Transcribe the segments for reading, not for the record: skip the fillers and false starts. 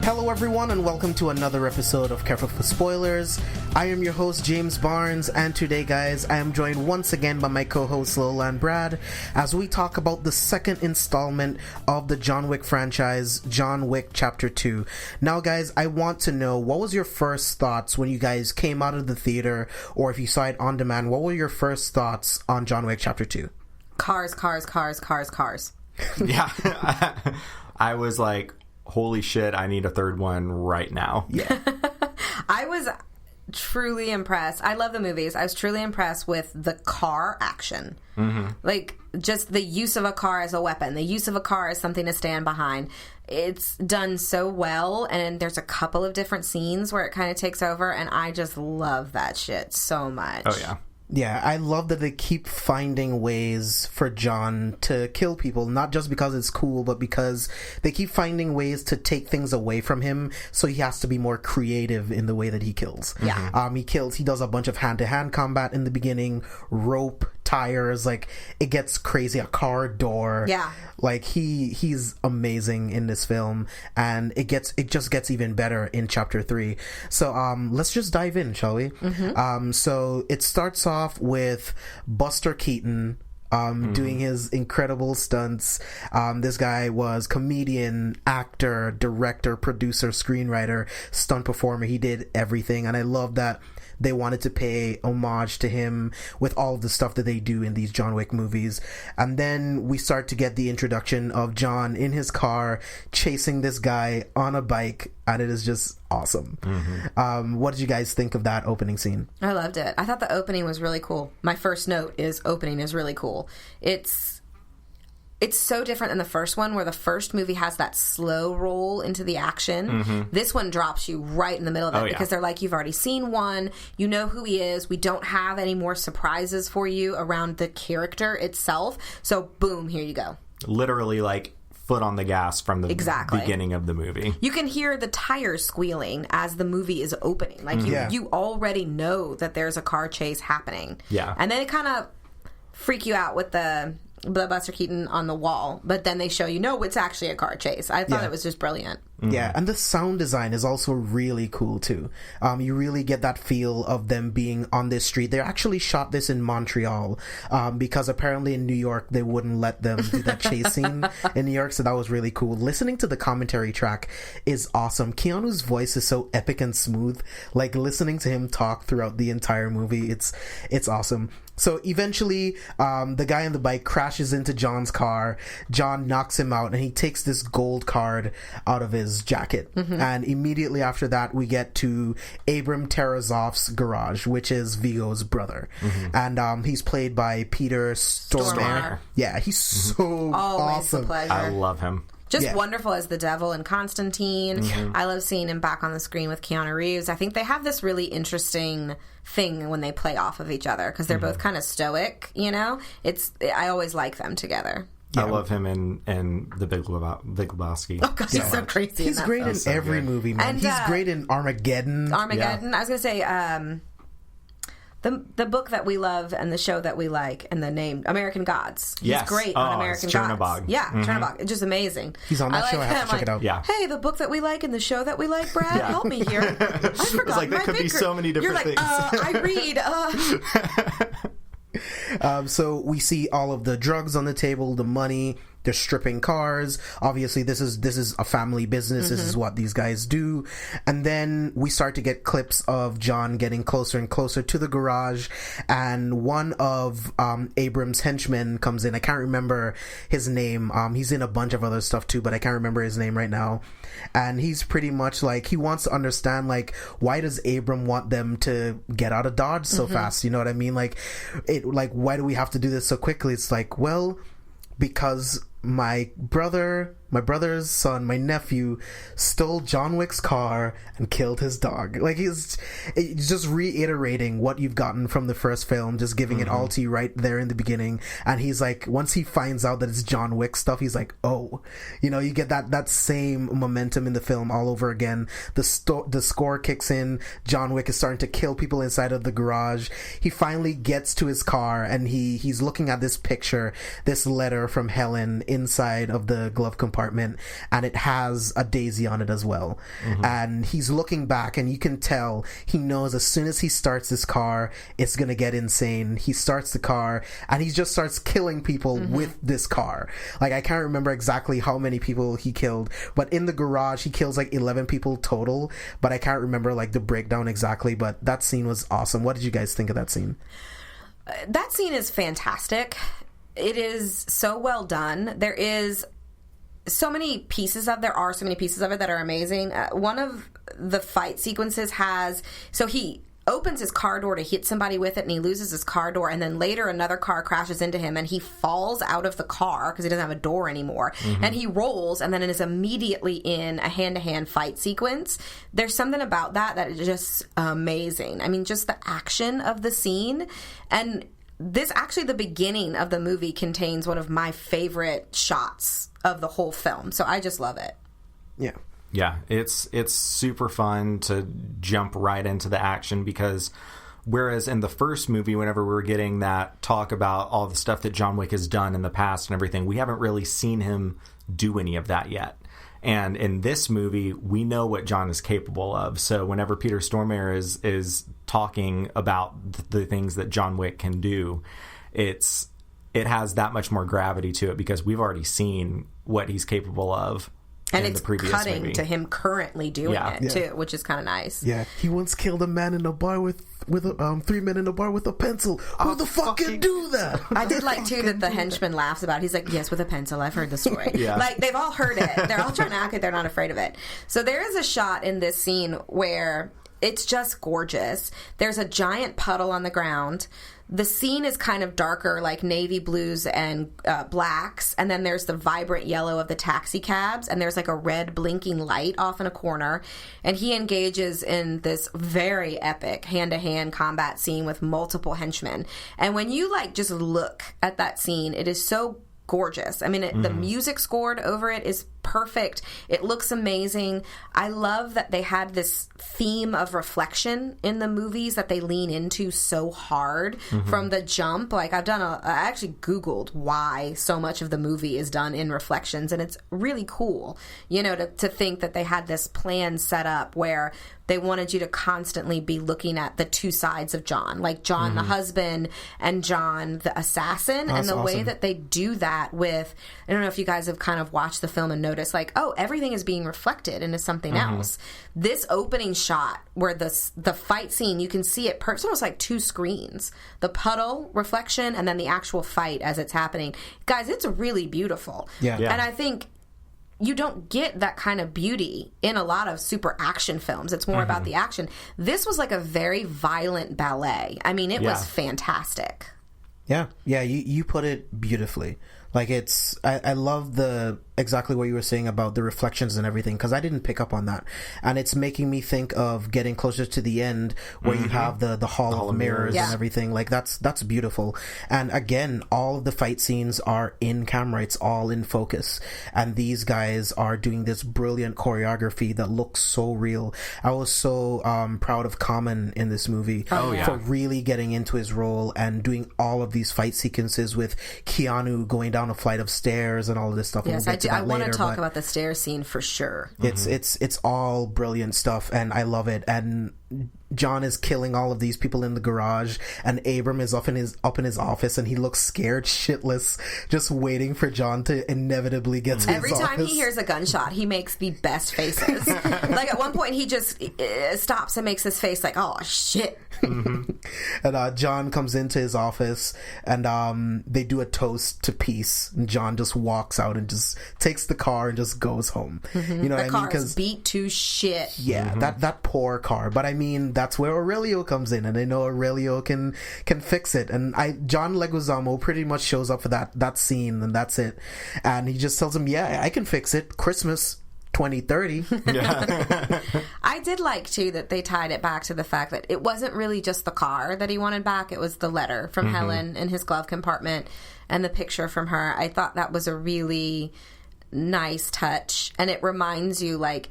Hello everyone and welcome to another episode of Careful for Spoilers. I am your host James Barnes, and today guys I am joined once again by my co-host Lola and Brad as we talk about the second installment of the John Wick franchise, John Wick Chapter 2. Now guys, I want to know, what was your first thoughts when you guys came out of the theater, or if you saw it on demand, what were your first thoughts on John Wick Chapter 2? Cars. Yeah. I was like, holy shit, I need a third one right now. Yeah. I was truly impressed. I love the movies. I was truly impressed with the car action. Mm-hmm. Like, just the use of a car as a weapon, the use of a car as something to stand behind. It's done so well, and there's a couple of different scenes where it kind of takes over, and I just love that shit so much. Oh, yeah. Yeah, I love that they keep finding ways for John to kill people, not just because it's cool, but because they keep finding ways to take things away from him, so he has to be more creative in the way that he kills. Yeah. He does a bunch of hand-to-hand combat in the beginning, rope, tires, like, it gets crazy, a car door. Yeah. Like, he's amazing in this film, and it just gets even better in Chapter 3. So, let's just dive in, shall we? Mm-hmm. So, it starts off with Buster Keaton doing his incredible stunts. This guy was comedian, actor, director, producer, screenwriter, stunt performer. He did everything, and I love that they wanted to pay homage to him with all of the stuff that they do in these John Wick movies. And then we start to get the introduction of John in his car chasing this guy on a bike, and it is just awesome. Mm-hmm. What did you guys think of that opening scene? I loved it. I thought the opening was really cool. My first note is opening is really cool. It's so different than the first one, where the first movie has that slow roll into the action. Mm-hmm. This one drops you right in the middle of it because they're like, you've already seen one, you know who he is, we don't have any more surprises for you around the character itself, so boom, here you go. Literally, like, foot on the gas from the beginning of the movie. You can hear the tires squealing as the movie is opening. Like, you already know that there's a car chase happening. Yeah. And then it kind of freak you out with the Buster Keaton on the wall, but then they show you, no, it's actually a car chase. I thought it was just brilliant. Mm-hmm. Yeah, and the sound design is also really cool too. You really get that feel of them being on this street. They actually shot this in Montreal because apparently in New York they wouldn't let them do that chase scene in New York, so that was really cool. Listening to the commentary track is awesome. Keanu's voice is so epic and smooth. Like, listening to him talk throughout the entire movie, it's awesome. So eventually, the guy on the bike crashes into John's car. John knocks him out, and he takes this gold card out of his jacket. Mm-hmm. And immediately after that, we get to Abram Terrazov's garage, which is Vigo's brother. Mm-hmm. And he's played by Peter Stormare. Yeah, he's so Always awesome. A pleasure. I love him. Just wonderful as the devil in Constantine. Mm-hmm. I love seeing him back on the screen with Keanu Reeves. I think they have this really interesting thing when they play off of each other because they're both kind of stoic, you know? I always like them together. Yeah. I love him in The Big Lebowski. Oh, God, he's so crazy. He's great in every movie, man. And, he's great in Armageddon. Yeah. I was going to say... The book that we love and the show that we like and the name American Gods. He's great on American Gods. Yeah, Chernobog. It's just amazing. He's on that show. I have to check it out. Yeah. Hey, the book that we like and the show that we like, Brad, help me here. I forgot. It's like, there could be so many different things. I read. So we see all of the drugs on the table, the money. They're stripping cars. Obviously, this is a family business. Mm-hmm. This is what these guys do. And then we start to get clips of John getting closer and closer to the garage. And one of Abram's henchmen comes in. I can't remember his name. He's in a bunch of other stuff too, but I can't remember his name right now. And he's pretty much like, he wants to understand, like, why does Abram want them to get out of Dodge so fast? You know what I mean? Like, why do we have to do this so quickly? It's like, well, because my brother's son, my nephew, stole John Wick's car and killed his dog. Like, it's just reiterating what you've gotten from the first film, just giving it all to you right there in the beginning. And he's like, once he finds out that it's John Wick stuff, he's like, oh, you know, you get that same momentum in the film all over again. The score kicks in. John Wick is starting to kill people inside of the garage. He finally gets to his car, and he's looking at this picture, this letter from Helen inside of the glove compartment, and it has a daisy on it as well. And he's looking back, and you can tell he knows as soon as he starts this car, it's gonna get insane. He starts the car, and he just starts killing people with this car. Like, I can't remember exactly how many people he killed, but in the garage he kills like 11 people total, but I can't remember like the breakdown exactly. But that scene was awesome. What did you guys think of that scene? That scene is fantastic. It is so well done. There are so many pieces of it that are amazing. One of the fight sequences he opens his car door to hit somebody with it, and he loses his car door, and then later another car crashes into him, and he falls out of the car because he doesn't have a door anymore, and he rolls, and then it is immediately in a hand-to-hand fight sequence. There's something about that is just amazing. I mean, just the action of the scene. And this, actually, the beginning of the movie contains one of my favorite shots of the whole film. So I just love it. Yeah. Yeah, it's super fun to jump right into the action, because whereas in the first movie, whenever we were getting that talk about all the stuff that John Wick has done in the past and everything, we haven't really seen him do any of that yet. And in this movie, we know what John is capable of. So whenever Peter Stormare is talking about the things that John Wick can do, it has that much more gravity to it, because we've already seen what he's capable of. And it's cutting to him currently doing it too, which is kind of nice. Yeah, he once killed a man in a bar with 3 men in a bar with a pencil. Who the fuck can do that? I did like too that the henchman laughs about it. He's like, yes, with a pencil. I've heard the story. Like, they've all heard it. They're all trying to act like they're not afraid of it. So there is a shot in this scene where it's just gorgeous. There's a giant puddle on the ground. The scene is kind of darker, like navy blues and blacks, and then there's the vibrant yellow of the taxi cabs, and there's like a red blinking light off in a corner, and he engages in this very epic hand-to-hand combat scene with multiple henchmen. And when you like just look at that scene, it is so gorgeous. I mean, the music scored over it is perfect. It looks amazing. I love that they had this theme of reflection in the movies that they lean into so hard from the jump. Like, I actually Googled why so much of the movie is done in reflections, and it's really cool, you know, to think that they had this plan set up where they wanted you to constantly be looking at the two sides of John, like John the husband and John the assassin. That's and the way awesome. that they do that with, I don't know if you guys have kind of watched the film and noticed, like, oh, everything is being reflected into something else. This opening shot where the fight scene, you can see it, it's almost like two screens. The puddle reflection and then the actual fight as it's happening. Guys, it's really beautiful. Yeah. And I think you don't get that kind of beauty in a lot of super action films. It's more about the action. This was like a very violent ballet. I mean, it was fantastic. Yeah, you put it beautifully. Like, I love exactly what you were saying about the reflections and everything, because I didn't pick up on that, and it's making me think of getting closer to the end where you have the hall of mirrors and everything. Like, that's beautiful. And again, all of the fight scenes are in camera. It's all in focus, and these guys are doing this brilliant choreography that looks so real. I was so proud of Common in this movie for really getting into his role and doing all of these fight sequences with Keanu going down a flight of stairs and all of this stuff. Yes, I want to talk about the stair scene for sure. It's all brilliant stuff, and I love it. And John is killing all of these people in the garage, and Abram is up in his office, and he looks scared shitless, just waiting for John to inevitably get to Every his time office. he hears a gunshot, he makes the best faces. Like, at one point, he just stops and makes this face like, oh, shit. And John comes into his office, and they do a toast to peace, and John just walks out and just takes the car and just goes home. You know what I mean? The car is beat to shit. Yeah, that poor car. But I mean, that's where Aurelio comes in, and they know Aurelio can fix it. And John Leguizamo pretty much shows up for that scene, and that's it. And he just tells him, yeah, I can fix it. Christmas 2030. Yeah. I did like, too, that they tied it back to the fact that it wasn't really just the car that he wanted back. It was the letter from Helen in his glove compartment and the picture from her. I thought that was a really nice touch. And it reminds you, like,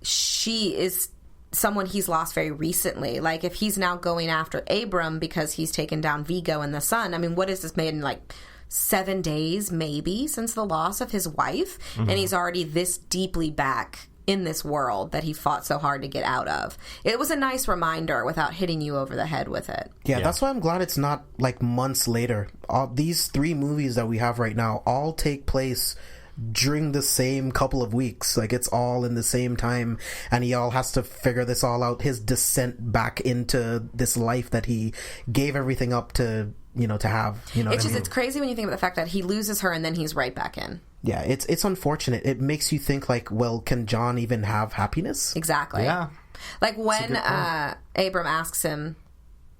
she is someone he's lost very recently. Like, if he's now going after Abram because he's taken down Vigo and the son, I mean, what is this made in, like, 7 days, maybe, since the loss of his wife, and he's already this deeply back in this world that he fought so hard to get out of. It was a nice reminder without hitting you over the head with it. Yeah, that's why I'm glad it's not like months later. These 3 movies that we have right now all take place during the same couple of weeks. Like, it's all in the same time, and he all has to figure this all out, his descent back into this life that he gave everything up to, to have. It's crazy when you think about the fact that he loses her and then he's right back in. Yeah, it's unfortunate. It makes you think, like, well, can John even have happiness? Exactly. Yeah. Like, when Abram asks him,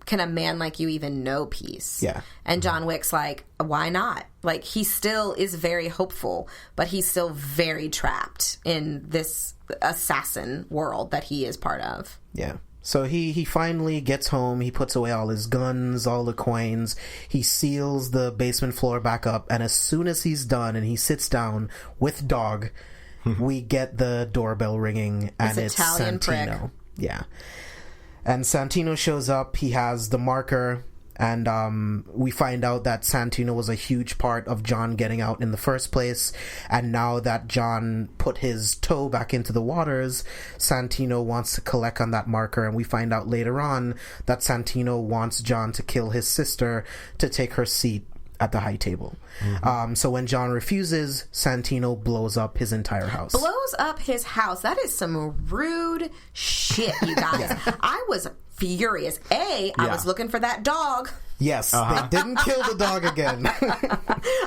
can a man like you even know peace? Yeah. And John Wick's like, why not? Like, he still is very hopeful, but he's still very trapped in this assassin world that he is part of. Yeah. So he finally gets home, he puts away all his guns, all the coins, he seals the basement floor back up, and as soon as he's done and he sits down with Dog, we get the doorbell ringing, and it's Italian Santino. prick. Yeah. And Santino shows up, he has the marker, and we find out that Santino was a huge part of John getting out in the first place, and now that John put his toe back into the waters, Santino wants to collect on that marker, and we find out later on that Santino wants John to kill his sister to take her seat at the high table. So when John refuses, Santino blows up his entire house. Blows up his house. That is some rude shit, you guys. Yeah. I was furious. I was looking for that dog. Yes, they didn't kill the dog again.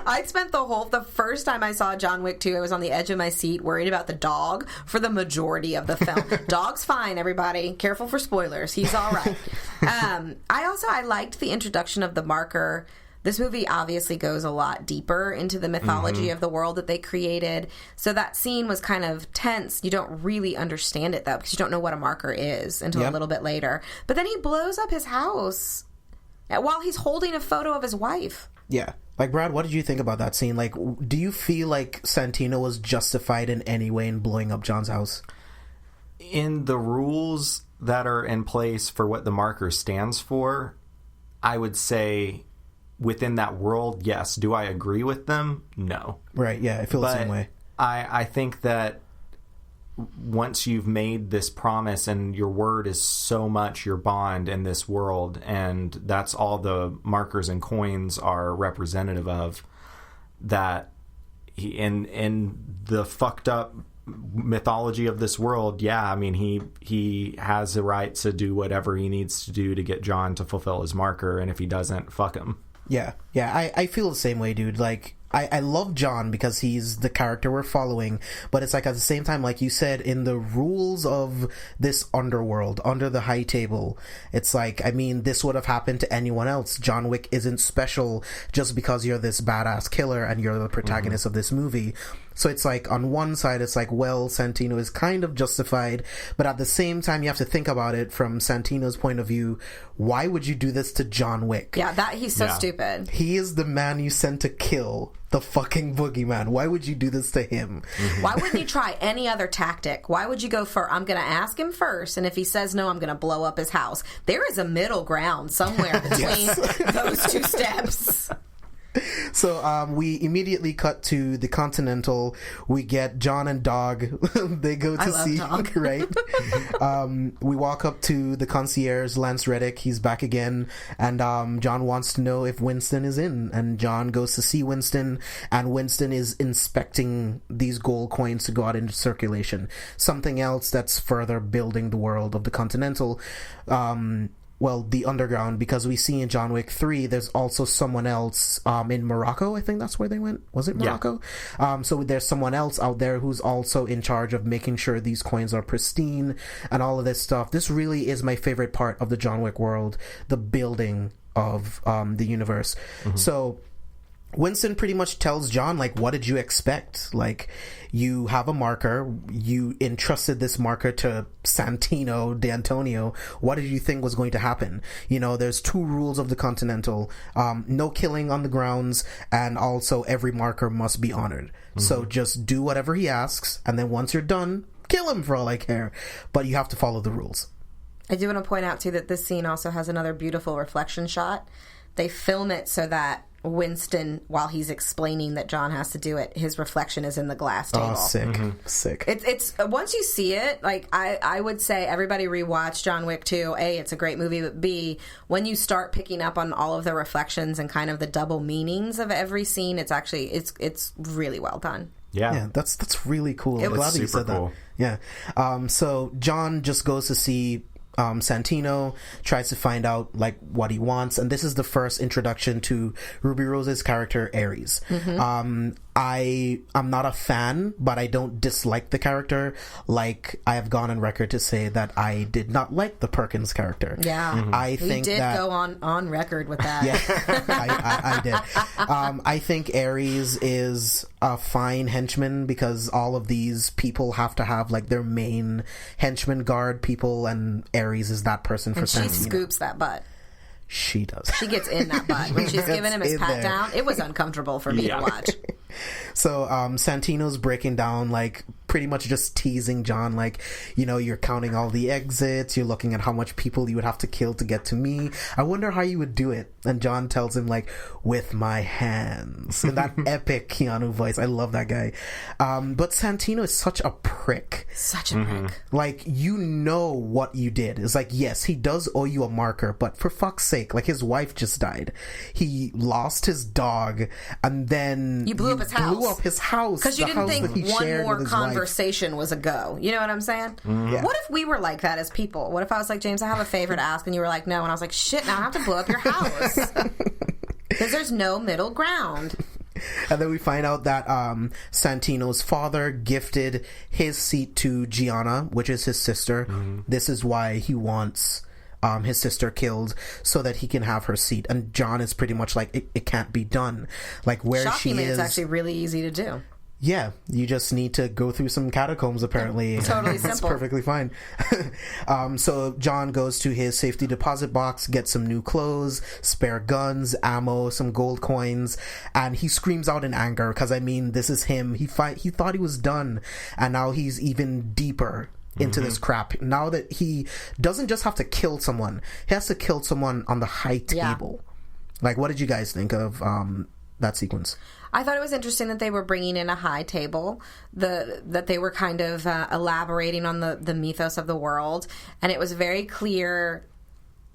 I spent the first time I saw John Wick 2, I was on the edge of my seat worried about the dog for the majority of the film. Dog's fine, everybody. Careful for spoilers. He's all right. I liked the introduction of the marker. This movie obviously goes a lot deeper into the mythology of the world that they created. So that scene was kind of tense. You don't really understand it, though, because you don't know what a marker is until a little bit later. But then he blows up his house while he's holding a photo of his wife. Yeah. Like, Brad, what did you think about that scene? Like, do you feel like Santino was justified in any way in blowing up John's house? In the rules that are in place for what the marker stands for, I would say within that world, yes. Do I agree with them? No. Right, yeah, I feel the same way. I think that once you've made this promise and your word is so much your bond in this world, and that's all the markers and coins are representative of, that in the fucked up mythology of this world, I mean, he has the right to do whatever he needs to do to get John to fulfill his marker, and if he doesn't, fuck him. Yeah, I feel the same way, dude. Like, I love John because he's the character we're following, but it's like at the same time, like you said, in the rules of this underworld, under the high table, it's like, I mean, this would have happened to anyone else. John Wick isn't special just because you're this badass killer and you're the protagonist of this movie. So it's like, on one side, it's like, well, Santino is kind of justified, but at the same time, you have to think about it from Santino's point of view. Why would you do this to John Wick? Yeah, he's so stupid. He is the man you sent to kill the fucking boogeyman. Why would you do this to him? Why wouldn't you try any other tactic? Why would you go for, I'm going to ask him first, and if he says no, I'm going to blow up his house? There is a middle ground somewhere between those two steps. So we immediately cut to the Continental. We get John and Dog. They go to see Dog. Right. We walk up to the concierge, Lance Reddick. He's back again, and John wants to know if Winston is in. And John goes to see Winston, and Winston is inspecting these gold coins to go out into circulation. Something else that's further building the world of the Continental. the underground, because we see in John Wick 3 there's also someone else in Morocco. I think that's where they went. Was it Morocco? Yeah. So there's someone else out there who's also in charge of making sure these coins are pristine and all of this stuff. This really is my favorite part of the John Wick world, the building of the universe. So Winston pretty much tells John, like, what did you expect? Like, you have a marker, you entrusted this marker to Santino D'Antonio. What did you think was going to happen? You know, there's 2 rules of the Continental. No killing on the grounds, and also every marker must be honored. So just do whatever he asks, and then once you're done, kill him for all I care. But you have to follow the rules. I do want to point out, too, that this scene also has another beautiful reflection shot. They film it so that Winston, while he's explaining that John has to do it, his reflection is in the glass table. Oh, sick. Sick. It's once you see it, like, I would say everybody rewatch John Wick 2. A, it's a great movie, but B, when you start picking up on all of the reflections and kind of the double meanings of every scene, it's actually it's really well done. Yeah, that's really cool. It I'm was glad that you said cool. that. Yeah. So John just goes to see Santino, tries to find out like what he wants, and this is the first introduction to Ruby Rose's character Ares. I'm not a fan, but I don't dislike the character. Like, I have gone on record to say that I did not like the Perkins character. Yeah, I think we did that, go on record with that. Yeah, I did. I think Ares is a fine henchman because all of these people have to have like their main henchman guard people, and Ares is that person for and Santino. She scoops that butt. She does. She gets in that butt. When she's giving him his pat down, it was uncomfortable for me to watch. So Santino's breaking down, like, pretty much just teasing John, like, you know, you're counting all the exits, you're looking at how much people you would have to kill to get to me. I wonder how you would do it. And John tells him, like, with my hands. In that epic Keanu voice. I love that guy. But Santino is such a prick. Such a prick. Like, you know what you did. It's like, yes, he does owe you a marker, but for fuck's sake, like, his wife just died. He lost his dog, and then you blew up his house. Because you didn't think one more conversation was a go. You know what I'm saying? Yeah. What if we were like that as people? What if I was like, James, I have a favor to ask, and you were like, no, and I was like, shit, now I have to blow up your house. Because there's no middle ground. And then we find out that Santino's father gifted his seat to Gianna, which is his sister. This is why he wants his sister killed, so that he can have her seat. And John is pretty much like, it can't be done. Like, where Shockingly, she is, it's actually really easy to do. Yeah, you just need to go through some catacombs, apparently. Totally simple. It's perfectly fine. So John goes to his safety deposit box, gets some new clothes, spare guns, ammo, some gold coins, and he screams out in anger, because, I mean, this is him. He thought he was done, and now he's even deeper into this crap. Now that he doesn't just have to kill someone, he has to kill someone on the high table. Like, what did you guys think of that sequence? I thought it was interesting that they were bringing in a high table, that they were kind of elaborating on the mythos of the world, and it was very clear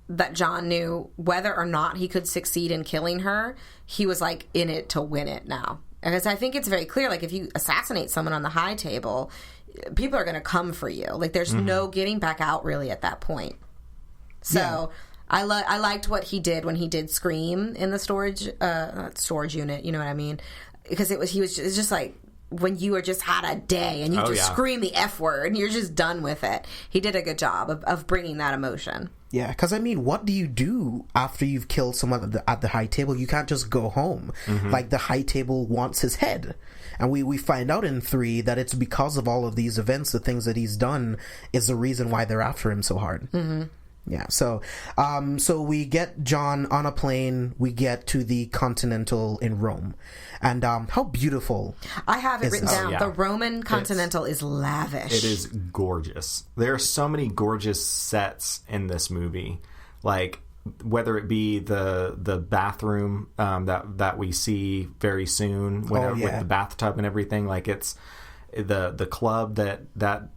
that John knew whether or not he could succeed in killing her, he was, like, in it to win it now. Because I think it's very clear, like, if you assassinate someone on the high table, people are going to come for you. Like, there's no getting back out, really, at that point. So... Yeah. I liked what he did when he did scream in the storage unit. You know what I mean? Because it's just like when you just had a day and you scream the F word and you're just done with it. He did a good job of bringing that emotion. Yeah, because, I mean, what do you do after you've killed someone at the high table? You can't just go home. Like, the high table wants his head. And we find out in 3 that it's because of all of these events, the things that he's done, is the reason why they're after him so hard. Yeah, so we get John on a plane. We get to the Continental in Rome, and how beautiful! I have it written down. The Roman Continental is lavish. It is gorgeous. There are so many gorgeous sets in this movie, like whether it be the bathroom that we see very soon, with the bathtub and everything. Like, it's the club that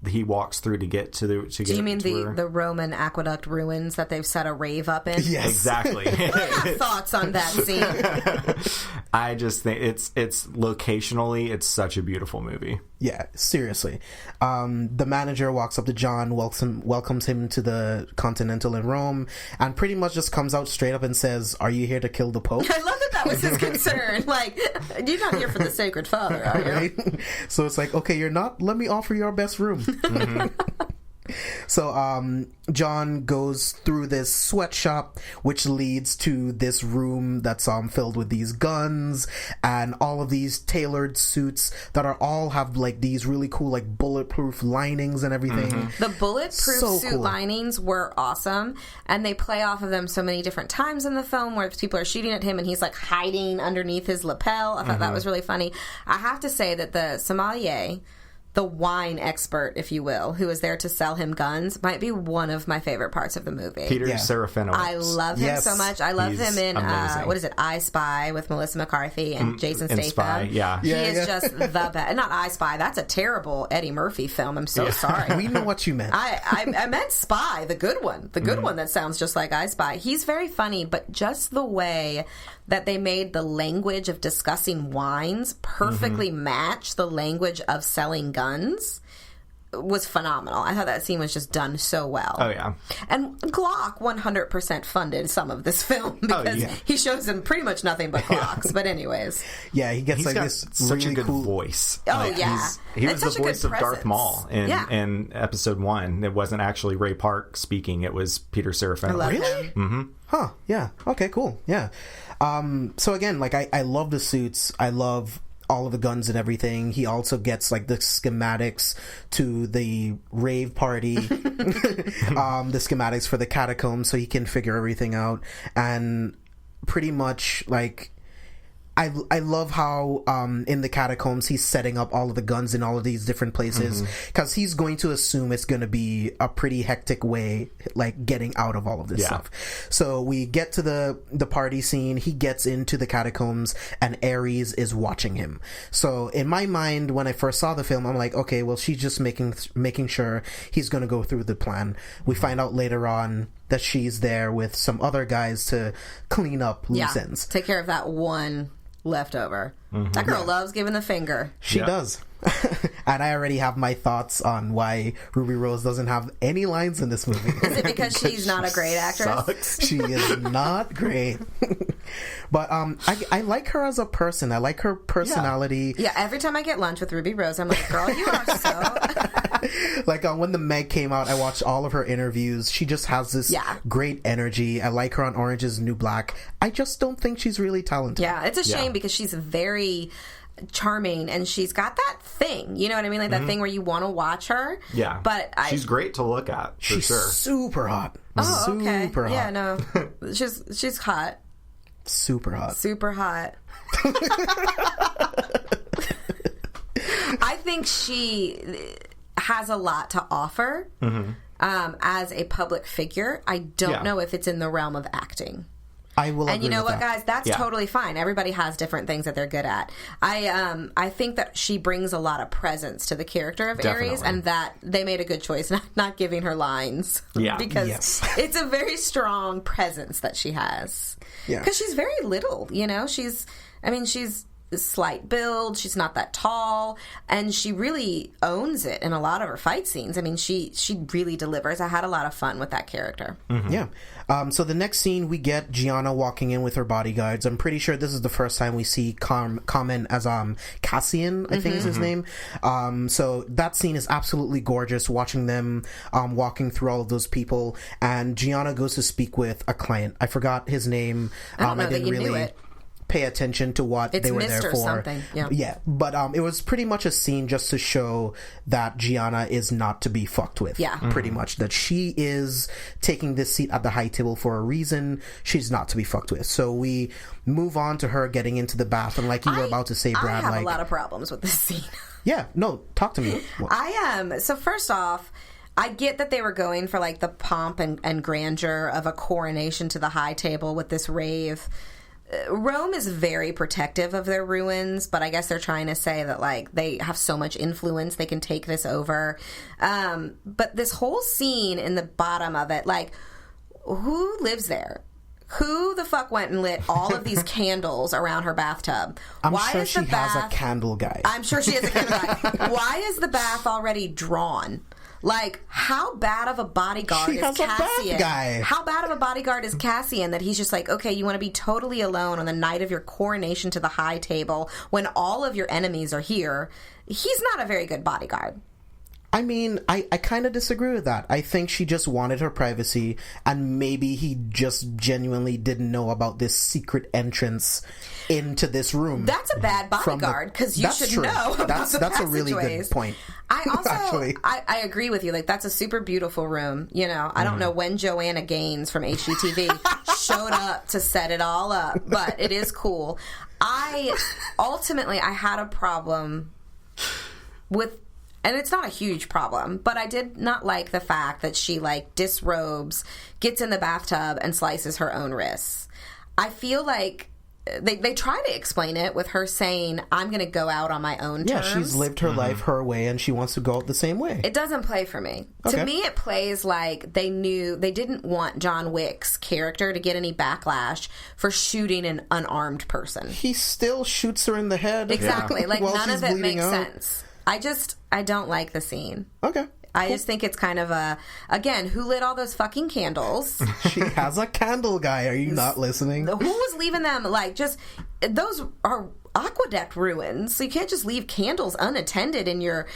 he walks through to get to the. Do you mean the Roman aqueduct ruins that they've set a rave up in? Yes, exactly. Thoughts on that scene? I just think it's locationally, it's such a beautiful movie. Yeah, seriously. The manager walks up to John, welcomes him to the Continental in Rome, and pretty much just comes out straight up and says, "Are you here to kill the Pope?" I love that was his concern. Like, you're not here for the Sacred Father, are you? Right? So it's like, okay, you're not. Let me offer you our best room. So John goes through this sweatshop, which leads to this room that's filled with these guns and all of these tailored suits that are all have like these really cool like bulletproof linings and everything. The bulletproof suit linings were awesome, and they play off of them so many different times in the film where people are shooting at him and he's like hiding underneath his lapel. I thought that was really funny. I have to say that the sommelier, the wine expert, if you will, who is there to sell him guns, might be one of my favorite parts of the movie. Peter Serafinowicz. I love him so much. I love him in, what is it, I Spy with Melissa McCarthy and Jason Statham. Spy, he is just the best. Not I Spy. That's a terrible Eddie Murphy film. I'm so sorry. We know what you meant. I meant Spy, the good one. The good one that sounds just like I Spy. He's very funny, but just the way that they made the language of discussing wines perfectly match the language of selling guns was phenomenal. I thought that scene was just done so well. Oh, yeah. And Glock 100% funded some of this film because he shows them pretty much nothing but Glocks. But anyways. Yeah, he gets He's like got this such really a good cool voice. Oh, like, yeah. He was the voice of Darth Maul in episode 1. It wasn't actually Ray Park speaking. It was Peter Serafinowicz. Really? Mm-hmm. Huh. Yeah. Okay, cool. Yeah. So again, like I love the suits. I love all of the guns and everything. He also gets like the schematics to the rave party, the schematics for the catacombs, so he can figure everything out. And pretty much like I love how in the catacombs he's setting up all of the guns in all of these different places because he's going to assume it's going to be a pretty hectic way like getting out of all of this stuff. So we get to the party scene. He gets into the catacombs and Ares is watching him. So in my mind, when I first saw the film, I'm like, okay, well, she's just making sure he's going to go through the plan. We find out later on that she's there with some other guys to clean up loose ends. Take care of that one leftover. That girl loves giving the finger. She does. And I already have my thoughts on why Ruby Rose doesn't have any lines in this movie. Is it because she's not a great actress? She is not great. But I like her as a person. I like her personality. Yeah, every time I get lunch with Ruby Rose, I'm like, girl, you are so... Like when the Meg came out, I watched all of her interviews. She just has this great energy. I like her on Orange is the New Black. I just don't think she's really talented. Yeah, it's a shame because she's very charming and she's got that thing, you know what I mean, like that thing where you want to watch her. But she's great to look at, for she's sure. Super hot. Super hot. Yeah, no, she's hot. Super hot. I think she has a lot to offer as a public figure. I don't know if it's in the realm of acting. I will. And you know what, that. guys? That's totally fine. Everybody has different things that they're good at. I think that she brings a lot of presence to the character of Ares, and that they made a good choice not giving her lines. Yeah, because it's a very strong presence that she has. Yeah, because she's very little. You know, she's slight build, she's not that tall, and she really owns it in a lot of her fight scenes. I mean, she really delivers. I had a lot of fun with that character. Yeah. So the next scene, we get Gianna walking in with her bodyguards. I'm pretty sure this is the first time we see Carmen as Cassian, I think is his name. So that scene is absolutely gorgeous, watching them walking through all of those people, and Gianna goes to speak with a client. I forgot his name. I don't know didn't that you really knew it. Pay attention to what they were Mr. there for. Something. Yeah, but it was pretty much a scene just to show that Gianna is not to be fucked with. Yeah, pretty much that she is taking this seat at the high table for a reason. She's not to be fucked with. So we move on to her getting into the bath, and like you were about to say, Brad, I have a lot of problems with this scene. Yeah, no, talk to me. So first off, I get that they were going for like the pomp and grandeur of a coronation to the high table with this rave Rome is very protective of their ruins, but I guess they're trying to say that, like, they have so much influence, they can take this over. But this whole scene in the bottom of it, like, who lives there? Who the fuck went and lit all of these candles around her bathtub? I'm sure she has a candle guy. I'm sure she has a candle guy. Why is the bath already drawn? Like, how bad of a bodyguard is Cassian? How bad of a bodyguard is Cassian that he's just like, okay, you want to be totally alone on the night of your coronation to the high table when all of your enemies are here? He's not a very good bodyguard. I mean, I kind of disagree with that. I think she just wanted her privacy, and maybe he just genuinely didn't know about this secret entrance into this room. That's a bad bodyguard, because you should know about the That's a really good point. I also, I agree with you. Like, that's a super beautiful room. You know, I don't know when Joanna Gaines from HGTV showed up to set it all up, but it is cool. I had a problem with, and it's not a huge problem, but I did not like the fact that she, like, disrobes, gets in the bathtub, and slices her own wrists. I feel like they try to explain it with her saying, I'm going to go out on my own terms. Yeah, she's lived her life her way, and she wants to go out the same way. It doesn't play for me. Okay. To me, it plays like they didn't want John Wick's character to get any backlash for shooting an unarmed person. He still shoots her in the head. Exactly. Like, none of it makes sense. I don't like the scene. Okay. I just think it's kind of again, who lit all those fucking candles? She has a candle guy. Are you not listening? Who was leaving them? Like, just, those are aqueduct ruins, so you can't just leave candles unattended in your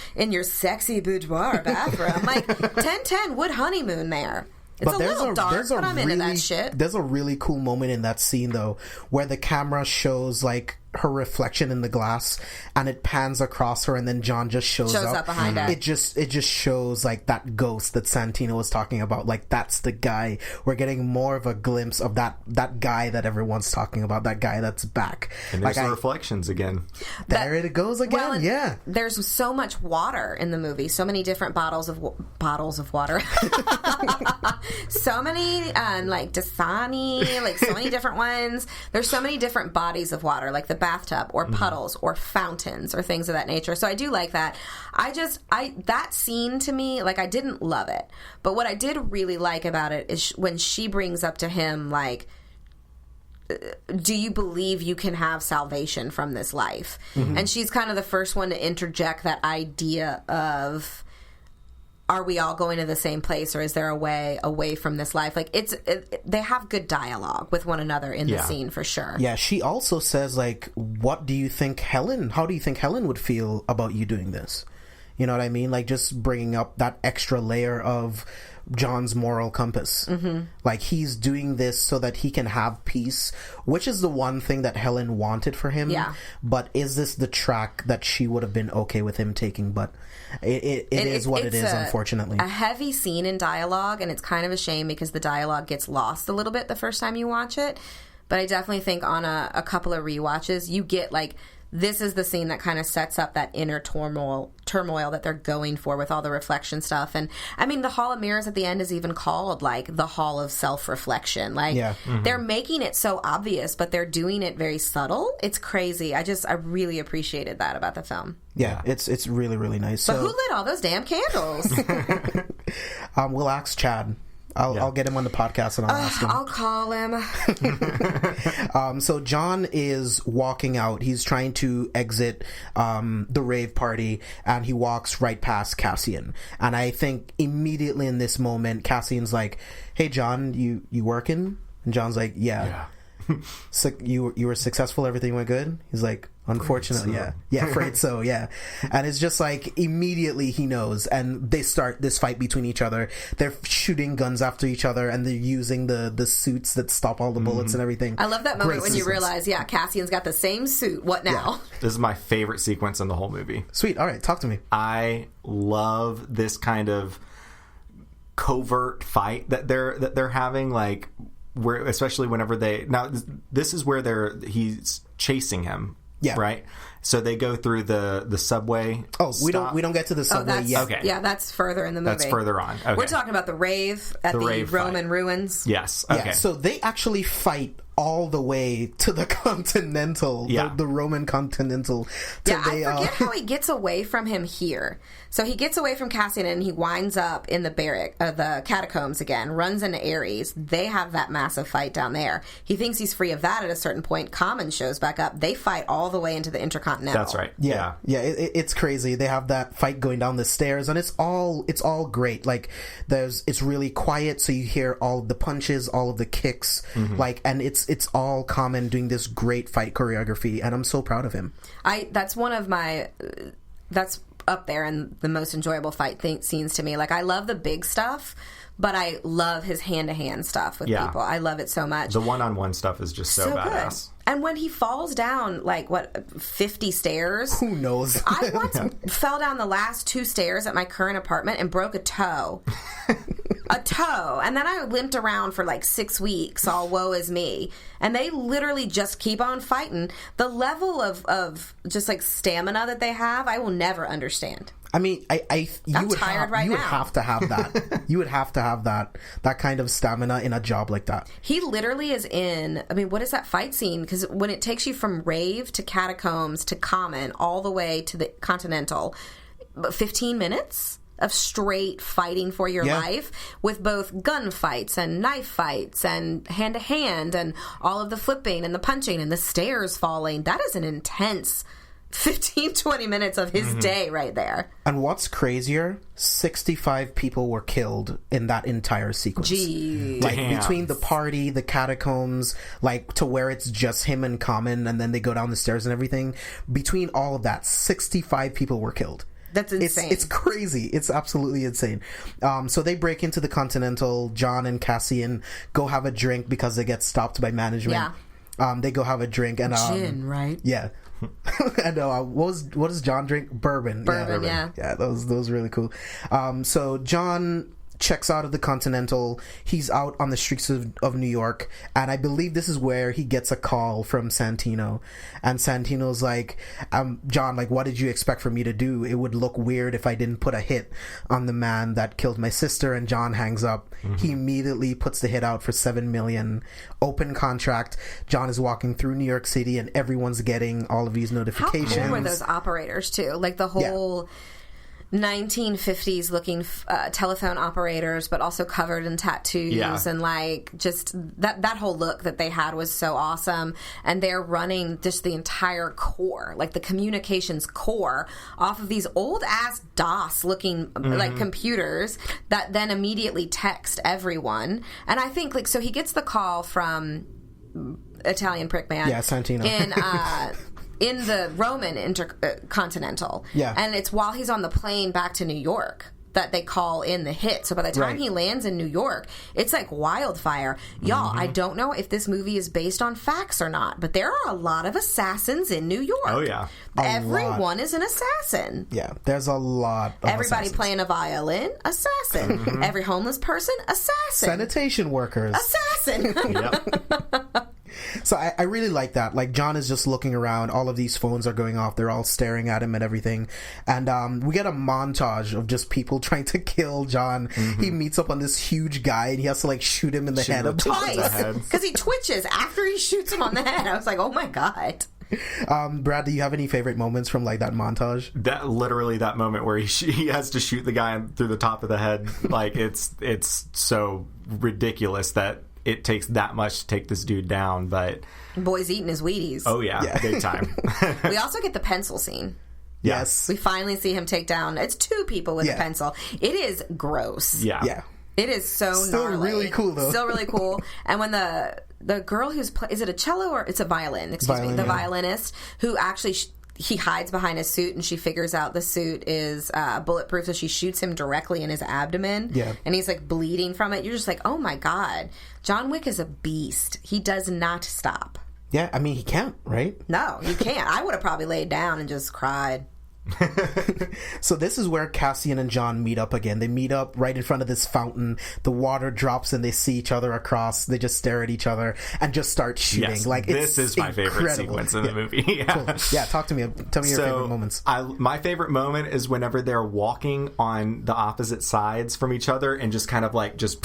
sexy boudoir bathroom. Like, 1010 would honeymoon there. It's a little dark, but I'm into that shit. There's a really cool moment in that scene, though, where the camera shows, like, her reflection in the glass, and it pans across her, and then John just shows up behind her. It just shows, like, that ghost that Santino was talking about. Like, that's the guy. We're getting more of a glimpse of that guy that everyone's talking about, that guy that's back. And there's the reflections again. There it goes again. Well, yeah. There's so much water in the movie. So many different bottles of water. So many, like, Dasani, like, so many different ones. There's so many different bodies of water, like the bathtub or puddles or fountains or things of that nature. So I do like that. That scene to me, like, I didn't love it. But what I did really like about it is when she brings up to him, like, do you believe you can have salvation from this life? Mm-hmm. And she's kind of the first one to interject that idea of, are we all going to the same place, or is there a way away from this life? Like, they have good dialogue with one another in the scene, for sure. Yeah, she also says, like, how do you think Helen would feel about you doing this? You know what I mean? Like, just bringing up that extra layer of John's moral compass. Mm-hmm. Like, he's doing this so that he can have peace, which is the one thing that Helen wanted for him. Yeah. But is this the track that she would have been okay with him taking? But it is what it is, unfortunately. A heavy scene in dialogue, and it's kind of a shame because the dialogue gets lost a little bit the first time you watch it. But I definitely think on a couple of rewatches, you get, like, this is the scene that kind of sets up that inner turmoil that they're going for with all the reflection stuff. And, I mean, the Hall of Mirrors at the end is even called, like, the Hall of Self-Reflection. Like, they're making it so obvious, but they're doing it very subtle. It's crazy. I really appreciated that about the film. Yeah, it's really, really nice. But who lit all those damn candles? We'll ask Chad. I'll get him on the podcast and I'll ask him. I'll call him. So John is walking out. He's trying to exit the rave party, and he walks right past Cassian. And I think immediately in this moment, Cassian's like, "Hey, John, you working?" And John's like, "Yeah." So you were successful? Everything went good? He's like, unfortunately, yeah, afraid so, yeah. And it's just like, immediately he knows, and they start this fight between each other. They're shooting guns after each other, and they're using the suits that stop all the bullets and everything. I love that moment when you realize, Cassian's got the same suit. What now? Yeah. This is my favorite sequence in the whole movie. Sweet. All right, talk to me. I love this kind of covert fight that they're having, like, where, especially whenever this is where he's chasing him. Yeah. Right? So they go through the subway. Oh, we don't get to the subway yet. Okay. Yeah, that's further in the movie. That's further on. Okay. We're talking about the rave at the Roman ruins. Yes. Okay. Yeah, so they actually fight all the way to the Continental, the Roman Continental. I forget how he gets away from him here. So he gets away from Cassian and he winds up in the the catacombs again, runs into Ares. They have that massive fight down there. He thinks he's free of that at a certain point. Common shows back up. They fight all the way into the Intercontinental. That's right. Yeah. It's crazy. They have that fight going down the stairs, and it's all great. Like, it's really quiet, so you hear all of the punches, all of the kicks, and it's all Common doing this great fight choreography, and I'm so proud of him. That's one of my that's up there and the most enjoyable fight scenes to me. Like, I love the big stuff, but I love his hand-to-hand stuff with people. I love it so much. The one-on-one stuff is just so badass. Good. And when he falls down, 50 stairs? Who knows? I once fell down the last 2 stairs at my current apartment and broke a toe. A toe. And then I limped around for 6 weeks, all woe is me. And they literally just keep on fighting. The level of just stamina that they have, I will never understand. I mean, you would have to have that. You would have to have that kind of stamina in a job like that. He literally is in, what is that fight scene? Because when it takes you from Rave to Catacombs to Common all the way to the Continental, 15 minutes of straight fighting for your life, with both gunfights and knife fights and hand-to-hand and all of the flipping and the punching and the stairs falling. That is an intense 15-20 minutes of his day right there. And what's crazier, 65 people were killed in that entire sequence. Gee. Between the party, the catacombs, to where it's just him and Common, and then they go down the stairs and everything. Between all of that, 65 people were killed. That's insane. It's crazy. It's absolutely insane. So they break into the Continental. John and Cassian go have a drink because they get stopped by management. Yeah. They go have a drink. And gin, right? Yeah. And what does John drink? Bourbon. Yeah. Yeah, those really cool. So John checks out of the Continental. He's out on the streets of New York, and I believe this is where he gets a call from Santino. And Santino's like, John, what did you expect for me to do? It would look weird if I didn't put a hit on the man that killed my sister. And John hangs up. He immediately puts the hit out for $7 million. Open contract. John is walking through New York City, and everyone's getting all of these notifications. How cool were those operators too? The whole 1950s looking telephone operators, but also covered in tattoos, and just that whole look that they had was so awesome. And they're running just the entire core, the communications core, off of these old ass DOS looking computers that then immediately text everyone. And I think so he gets the call from Italian prick man, Santino, in the Roman Intercontinental. Yeah. And it's while he's on the plane back to New York that they call in the hit. So by the time he lands in New York, it's like wildfire. Y'all, I don't know if this movie is based on facts or not, but there are a lot of assassins in New York. Oh, yeah. Everyone is an assassin. Yeah, there's a lot of Everybody assassins. Playing a violin, assassin. Every homeless person, assassin. Sanitation workers. Assassin. Yep. So I really like that. John is just looking around. All of these phones are going off. They're all staring at him and everything. And we get a montage of just people trying to kill John. He meets up on this huge guy, and he has to shoot him in the head. Twice. Because he twitches after he shoots him on the head. I was like, oh my God. Brad, do you have any favorite moments from that montage? That moment where he has to shoot the guy through the top of the head. It's so ridiculous that it takes that much to take this dude down, but boy's eating his Wheaties. Oh yeah. Big time. We also get the pencil scene. Yes. We finally see him take down, it's 2 people with a pencil. It is gross. Yeah. It is so still gnarly. Really cool though. Still really cool. And when the girl who's is it a cello or it's a violin? Excuse me. The violinist who actually he hides behind a suit, and she figures out the suit is bulletproof, so she shoots him directly in his abdomen. Yeah. And he's bleeding from it. You're just like, oh my God. John Wick is a beast. He does not stop. Yeah, I mean, he can't, right? No, you can't. I would have probably laid down and just cried. So this is where Cassian and John meet up again. They meet up right in front of this fountain. The water drops and they see each other across. They just stare at each other and just start shooting. Yes, like this is my favorite sequence in the movie. Yeah. Cool. Yeah, talk to me. Tell me your favorite moments. My favorite moment is whenever they're walking on the opposite sides from each other and just kind of like just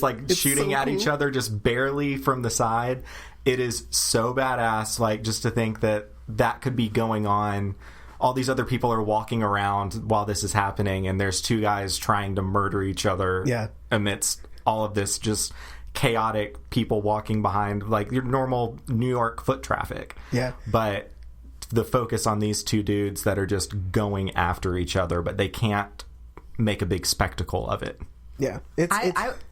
like it's shooting at each other just barely from the side. It is so badass, like, just to think that could be going on. All these other people are walking around while this is happening, and there's two guys trying to murder each other amidst all of this just chaotic people walking behind, like, your normal New York foot traffic. Yeah. But the focus on these two dudes that are just going after each other, but they can't make a big spectacle of it. Yeah,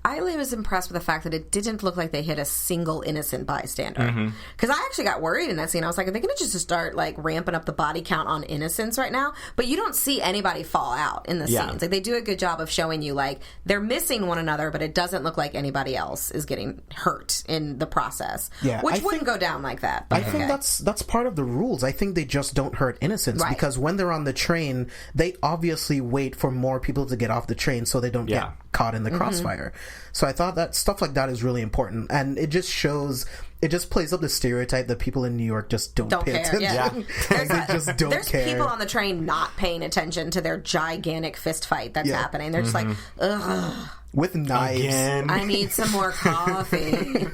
I was impressed with the fact that it didn't look like they hit a single innocent bystander. Because I actually got worried in that scene. I was like, are they going to just start like ramping up the body count on innocents right now? But you don't see anybody fall out in the scenes. Like, they do a good job of showing you like they're missing one another, but it doesn't look like anybody else is getting hurt in the process. Yeah, which wouldn't go down like that. I think that's part of the rules. I think they just don't hurt innocents because when they're on the train, they obviously wait for more people to get off the train so they don't get caught in the crossfire. So I thought that stuff like that is really important, and it just plays up the stereotype that people in New York just don't pay attention. Yeah. They just don't there's care. People on the train not paying attention to their gigantic fist fight that's happening. They're just like, ugh. With knives. Again. I need some more coffee.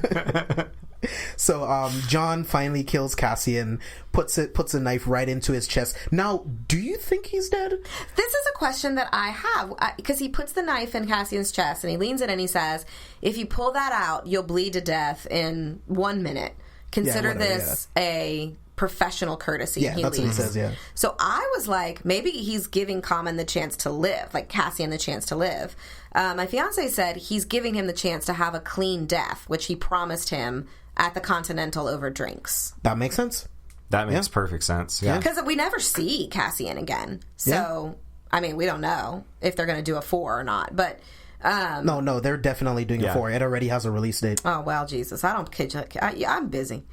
So John finally kills Cassian, puts a knife right into his chest. Now, do you think he's dead? This is a question that I have, because he puts the knife in Cassian's chest and he leans in and he says, if you pull that out, you'll bleed to death in 1 minute. Consider this a professional courtesy. Yeah, that's what he says, yeah. So I was like, maybe he's giving Common the chance to live, like Cassian the chance to live. My fiance said he's giving him the chance to have a clean death, which he promised him at the Continental over drinks. That makes sense. That makes perfect sense. Yeah, because we never see Cassian again. So I mean, we don't know if they're going to do a 4 or not. But no, they're definitely doing a 4. It already has a release date. Oh well, Jesus, I don't kid you. I'm busy.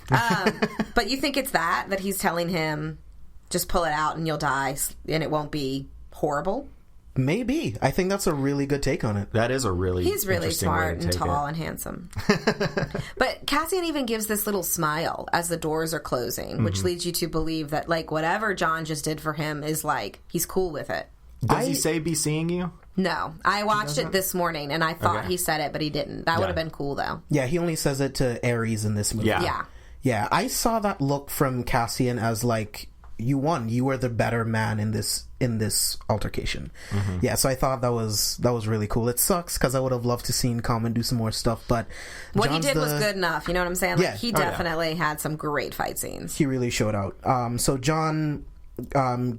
But you think it's that he's telling him, just pull it out and you'll die, and it won't be horrible? Maybe. I think that's a really good take on it. That is a really He's really smart and tall and handsome. But Cassian even gives this little smile as the doors are closing, which leads you to believe that, like, whatever John just did for him is, like, he's cool with it. Does he say be seeing you? No. I watched it this morning, and I thought he said it, but he didn't. That would have been cool, though. Yeah, he only says it to Ares in this movie. Yeah. Yeah, I saw that look from Cassian as, like, you won. You were the better man in this altercation. Yeah, so I thought that was really cool. It sucks because I would have loved to seen Common do some more stuff, but what he did was good enough. You know what I'm saying? Like, he definitely had some great fight scenes. He really showed out. So John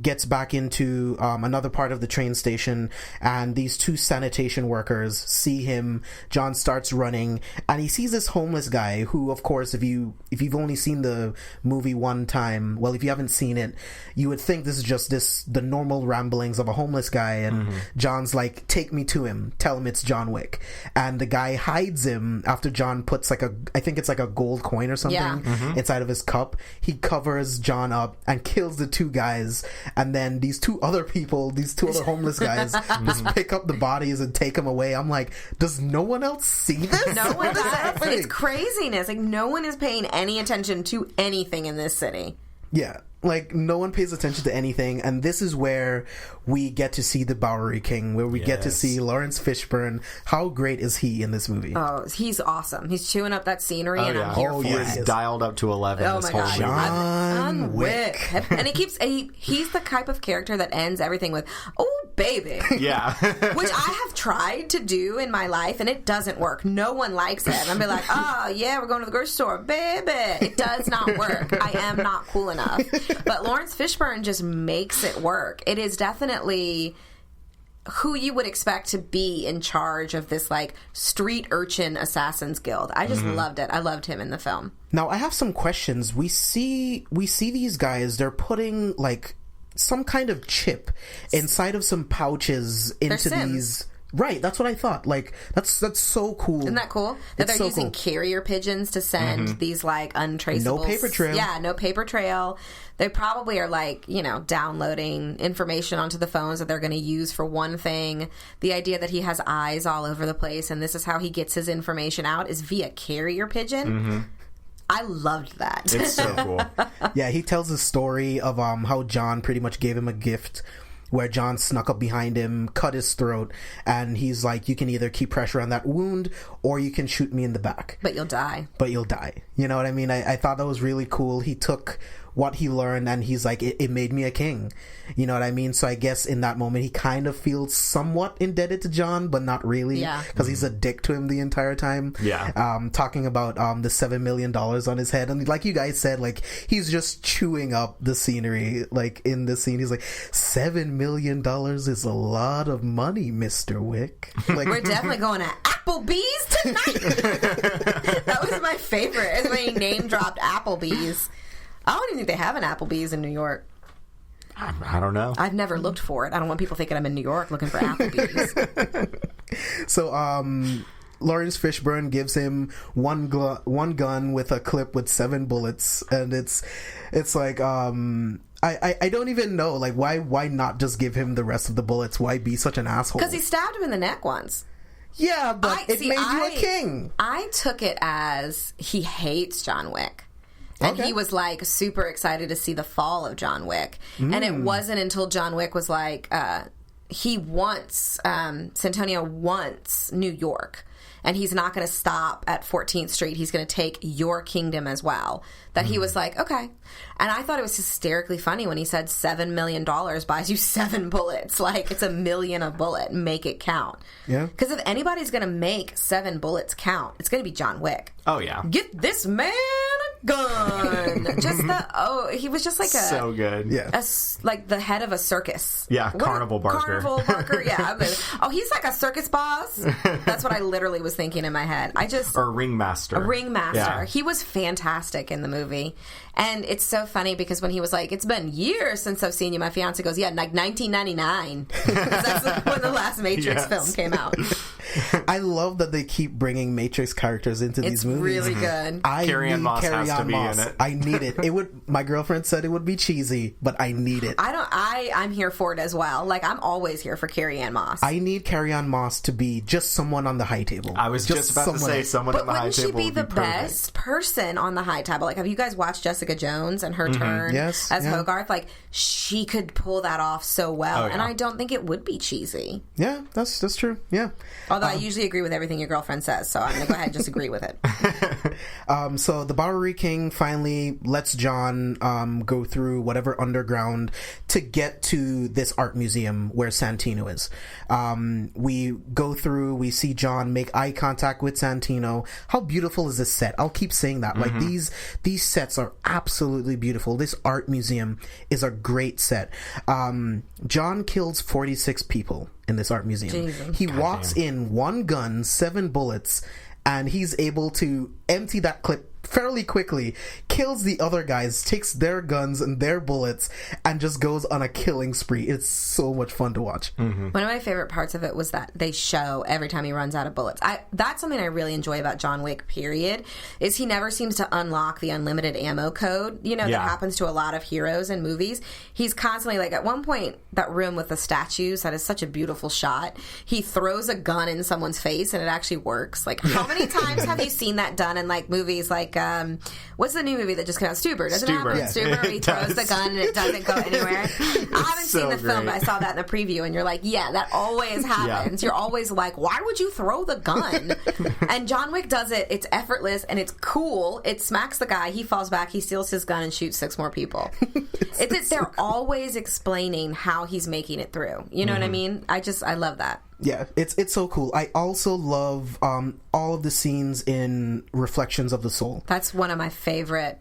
gets back into another part of the train station, and these two sanitation workers see him. John starts running, and he sees this homeless guy who, of course, if you've only seen the movie one time, well, if you haven't seen it, you would think this is just the normal ramblings of a homeless guy, and John's like, take me to him, tell him it's John Wick, and the guy hides him after John puts I think it's like a gold coin or something inside of his cup. He covers John up and kills the two guys, and then these two other homeless guys just pick up the bodies and take them away. I'm like, does no one else see this? No one does. It's craziness. Like, no one is paying any attention to anything in this city. Yeah. Like, no one pays attention to anything, and this is where we get to see the Bowery King, where we get to see Lawrence Fishburne. How great is he in this movie? Oh, he's awesome. He's chewing up that scenery, and I'm here for it. He's dialed up to 11 this whole movie. John Wick. And he's the type of character that ends everything with, oh, baby. Yeah. Which I have tried to do in my life, and it doesn't work. No one likes it. And I'll be like, oh, yeah, we're going to the grocery store, baby. It does not work. I am not cool enough. But Lawrence Fishburne just makes it work. It is definitely who you would expect to be in charge of this, like, street urchin assassins guild. I just loved it. I loved him in the film. Now, I have some questions. We see these guys, they're putting, like, some kind of chip inside of some pouches into these... Right, that's what I thought. Like, that's so cool. Isn't that cool? That they're using carrier pigeons to send these, like, untraceable... No paper trail. Yeah, no paper trail. They probably are, like, you know, downloading information onto the phones that they're going to use for one thing. The idea that he has eyes all over the place, and this is how he gets his information out, is via carrier pigeon. I loved that. It's so cool. Yeah, he tells the story of how John pretty much gave him a gift where John snuck up behind him, cut his throat, and he's like, you can either keep pressure on that wound or you can shoot me in the back. But you'll die. You know what I mean? I thought that was really cool. He took what he learned and he's like, it made me a king. You know what I mean? So I guess in that moment he kind of feels somewhat indebted to John, but not really. Yeah. Because he's a dick to him the entire time. Yeah. Talking about the $7 million on his head. And like you guys said, like, he's just chewing up the scenery. Like, in the scene, he's like, $7 million is a lot of money, Mr. Wick. Like, we're definitely going to Applebee's tonight. That was my favorite, is when he name dropped Applebee's. I don't even think they have an Applebee's in New York. I don't know. I've never looked for it. I don't want people thinking I'm in New York looking for Applebee's. So, Lawrence Fishburne gives him one gun with a clip with 7 bullets, and it's like, I don't even know, like, why not just give him the rest of the bullets? Why be such an asshole? Because he stabbed him in the neck once. Yeah, but it made you a king. I took it as he hates John Wick. And he was, like, super excited to see the fall of John Wick. And it wasn't until John Wick was like, Santino wants New York. And he's not going to stop at 14th Street. He's going to take your kingdom as well. That he was like, okay. And I thought it was hysterically funny when he said $7 million buys you 7 bullets. Like, it's $1 million a bullet. Make it count. Yeah. Because if anybody's going to make 7 bullets count, it's going to be John Wick. Oh, yeah. Get this man a gun. He was just like so good. Yeah. Like the head of a circus. Yeah, Carnival Barker. Carnival Barker, yeah. He's like a circus boss. That's what I literally was thinking in my head. Or Ringmaster. A ringmaster. Yeah. He was fantastic in the movie. And it's so funny because when he was like, it's been years since I've seen you, my fiance goes, yeah, like 1999. That's when the last Matrix film came out. I love that they keep bringing Matrix characters into these movies. It's really good. Carrie-Anne Moss has to be in it. I need it. My girlfriend said it would be cheesy, but I need it. I'm here for it as well. Like, I'm always here for Carrie-Anne Moss. I need Carrie-Anne Moss to be just someone on the high table. I was just about to say someone on the high table. But wouldn't she be the best person on the high table? Like, have you guys watched Jessica Jones and her turn as Hogarth? Like, she could pull that off so well. And I don't think it would be cheesy. Yeah, that's true. Yeah. Although I usually agree with everything your girlfriend says, so I'm going to go ahead and just agree with it. So the Bowery King finally lets John go through whatever underground to get to this art museum where Santino is. We go through, we see John make eye contact with Santino. How beautiful is this set? I'll keep saying that. Like, these sets are absolutely beautiful. This art museum is a great set. John kills 46 people in this art museum. Jesus. He walks in, 1 gun, 7 bullets, and he's able to empty that clip fairly quickly, kills the other guys, takes their guns and their bullets, and just goes on a killing spree. It's so much fun to watch. One of my favorite parts of it was that they show every time he runs out of bullets. That's something I really enjoy about John Wick, period, is he never seems to unlock the unlimited ammo code, that happens to a lot of heroes in movies. He's constantly, like, at one point, that room with the statues, that is such a beautiful shot, he throws a gun in someone's face and it actually works. Like, how many times have you seen that done in, like, movies like, what's the new movie that just came out? Stuber. Doesn't it happen in Stuber where he throws the gun and it doesn't go anywhere? I haven't seen the film, but I saw that in the preview, and you're like, yeah, that always happens. You're always like, why would you throw the gun? And John Wick does it. It's effortless, and it's cool. It smacks the guy. He falls back. He steals his gun and shoots 6 more people. They're always explaining how he's making it through. You know what I mean? I love that. Yeah, it's so cool. I also love all of the scenes in Reflections of the Soul. That's one of my favorite.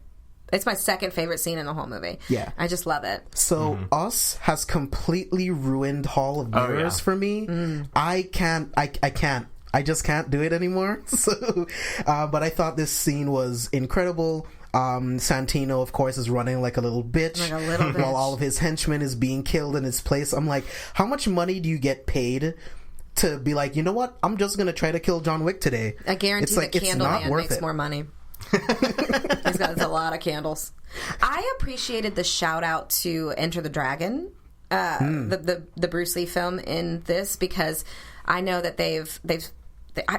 It's my second favorite scene in the whole movie. Yeah. I just love it. So, Us has completely ruined Hall of Mirrors for me. I just can't do it anymore. So, but I thought this scene was incredible. Santino, of course, is running like a little bitch, while all of his henchmen is being killed in his place. I'm like, how much money do you get paid to be like, you know what? I'm just gonna try to kill John Wick today. I guarantee it's like, the it's Candleman not worth makes it. more money. He's got a lot of candles. I appreciated the shout out to Enter the Dragon, the Bruce Lee film in this, because I know that they've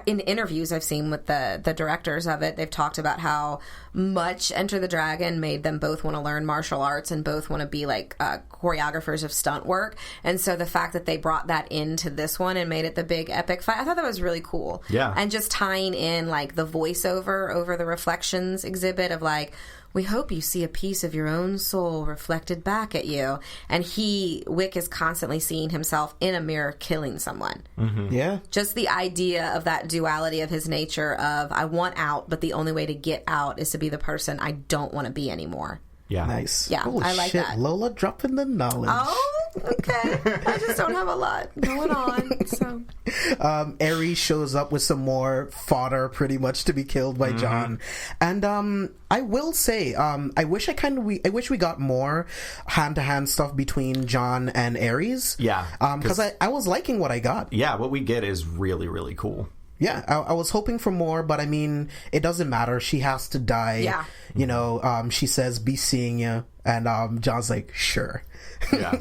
in interviews I've seen with the directors of it, they've talked about how much Enter the Dragon made them both want to learn martial arts and both want to be like choreographers of stunt work. And so the fact that they brought that into this one and made it the big epic fight, I thought that was really cool. Yeah. And just tying in like the voiceover over the reflections exhibit of like, we hope you see a piece of your own soul reflected back at you. And Wick is constantly seeing himself in a mirror killing someone. Mm-hmm. Yeah. Just the idea of that duality of his nature of, I want out, but the only way to get out is to be the person I don't want to be anymore. Yeah. Nice. Yeah, Holy I like shit, that. Lola dropping the knowledge. Oh, okay. I just don't have a lot going on. So Ares shows up with some more fodder pretty much to be killed by John. And I will say, I wish we got more hand-to-hand stuff between John and Ares. Yeah. Because I was liking what I got. Yeah, what we get is really, really cool. Yeah, I was hoping for more, but I mean, it doesn't matter. She has to die. Yeah. You know, she says, be seeing you. And John's like, sure. Yeah.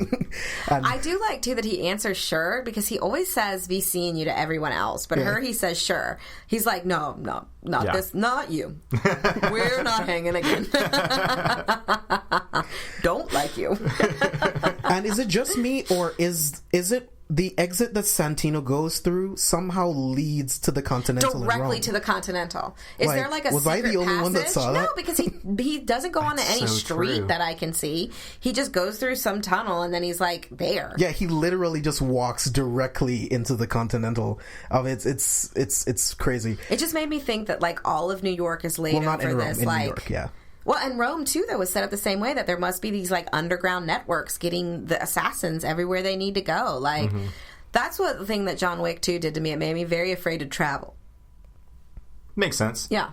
I do like, too, that he answers sure, because he always says, be seeing you to everyone else. But her, he says, sure. He's like, no, not this, not you. We're not hanging again. Don't like you. And is it just me, or is it the exit that Santino goes through somehow leads to the Continental in Directly Rome? to the Continental. Is there like a was secret I the only passage? one that saw that? No, because he doesn't go onto any so street true. that I can see. He just goes through some tunnel and then he's like there. Yeah, he literally just walks directly into the Continental. It's crazy. It just made me think that like all of New York is laid Well, not over in Rome, this. in like, New York, yeah. Well, and Rome too, though, was set up the same way, that there must be these like underground networks getting the assassins everywhere they need to go. Like that's what the thing that John Wick 2 did to me. It made me very afraid to travel. Makes sense. Yeah.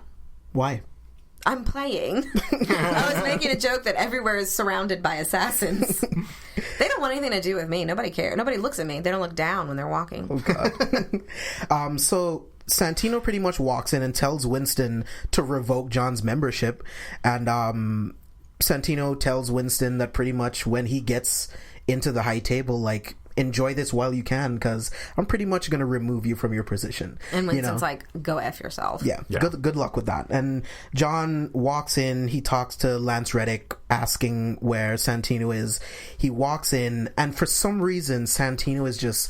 Why? I'm playing. I was making a joke that everywhere is surrounded by assassins. They don't want anything to do with me. Nobody cares. Nobody looks at me. They don't look down when they're walking. Oh, God. So Santino pretty much walks in and tells Winston to revoke John's membership. And Santino tells Winston that pretty much when he gets into the high table, like, enjoy this while you can, because I'm pretty much going to remove you from your position. And Winston's like, go F yourself. Yeah. Good luck with that. And John walks in, he talks to Lance Reddick asking where Santino is. He walks in, and for some reason Santino is just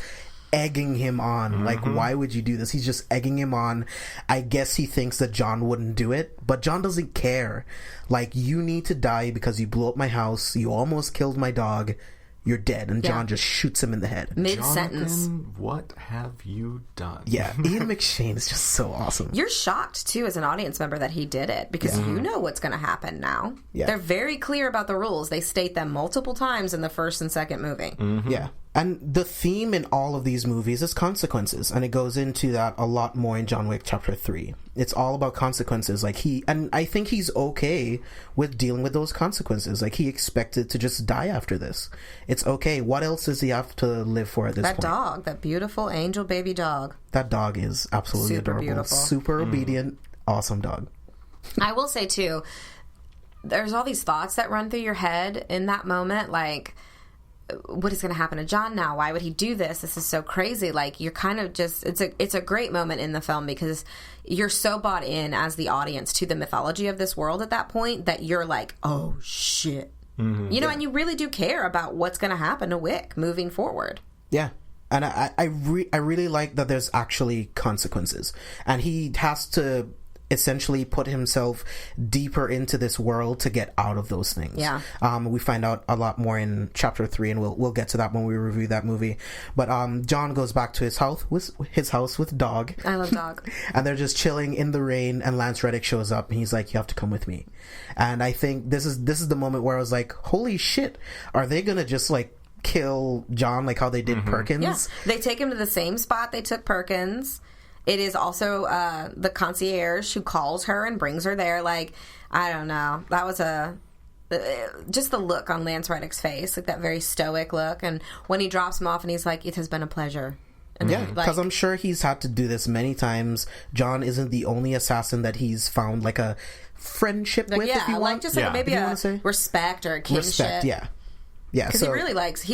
egging him on. Like, why would you do this? He's just egging him on. I guess he thinks that John wouldn't do it, but John doesn't care. Like, you need to die because you blew up my house, you almost killed my dog, you're dead. And John just shoots him in the head. Mid-sentence. Jonathan, what have you done? Yeah, Ian McShane is just so awesome. You're shocked, too, as an audience member that he did it, because you know what's going to happen now. Yeah. They're very clear about the rules. They state them multiple times in the first and second movie. Yeah. And the theme in all of these movies is consequences, and it goes into that a lot more in John Wick Chapter 3. It's all about consequences. Like, and I think he's okay with dealing with those consequences. Like, he expected to just die after this. It's okay. What else does he have to live for at this point? That dog, that beautiful angel baby dog. That dog is absolutely Super adorable. beautiful. Super obedient, awesome dog. I will say, too, there's all these thoughts that run through your head in that moment, like, what is going to happen to John now? Why would he do this? This is so crazy. Like, you're kind of just, it's a great moment in the film because you're so bought in as the audience to the mythology of this world at that point that you're like, oh shit. You know, and you really do care about what's going to happen to Wick moving forward. Yeah. And I really like that there's actually consequences. And he has to essentially put himself deeper into this world to get out of those things. Yeah. We find out a lot more in Chapter 3, and we'll get to that when we review that movie. But John goes back to his house with Dog. I love Dog. And they're just chilling in the rain, and Lance Reddick shows up, and he's like, you have to come with me. And I think this is the moment where I was like, holy shit, are they gonna just like kill John like how they did Perkins? Yeah. They take him to the same spot they took Perkins. It is also the concierge who calls her and brings her there. Like, I don't know. That was just the look on Lance Reddick's face, like that very stoic look. And when he drops him off and he's like, it has been a pleasure. And yeah, because I'm sure he's had to do this many times. John isn't the only assassin that he's found like a friendship with, if you want. Just like maybe a respect or a kinship. Respect, yeah. Because he really likes...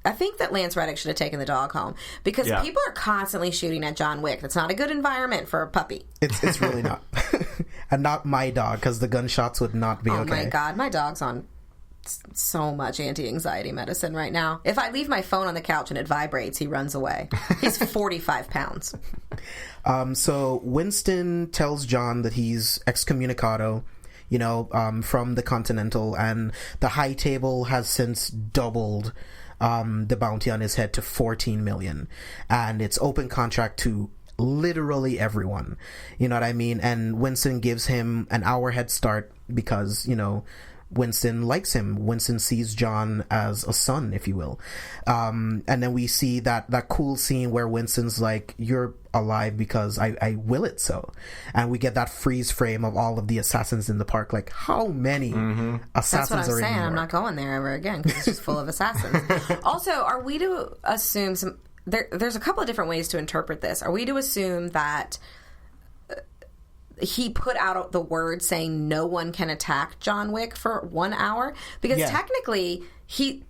I think that Lance Reddick should have taken the dog home, because people are constantly shooting at John Wick. That's not a good environment for a puppy. It's really not. And not my dog, because the gunshots would not be okay. Oh my God, my dog's on so much anti-anxiety medicine right now. If I leave my phone on the couch and it vibrates, he runs away. He's 45 pounds. So Winston tells John that he's excommunicado, from the Continental, and the high table has since doubled the bounty on his head to 14 million, and it's open contract to literally everyone. You know what I mean? And Winston gives him an hour head start because Winston likes him. Winston sees John as a son, if you will. And then we see that cool scene where Winston's like, "You're alive because I will it so." And we get that freeze frame of all of the assassins in the park. Like, how many assassins That's what I'm are in New saying. York? I'm not going there ever again because it's just full of assassins. Also, are we to assume there's a couple of different ways to interpret this. Are we to assume that he put out the word saying no one can attack John Wick for 1 hour? Because technically,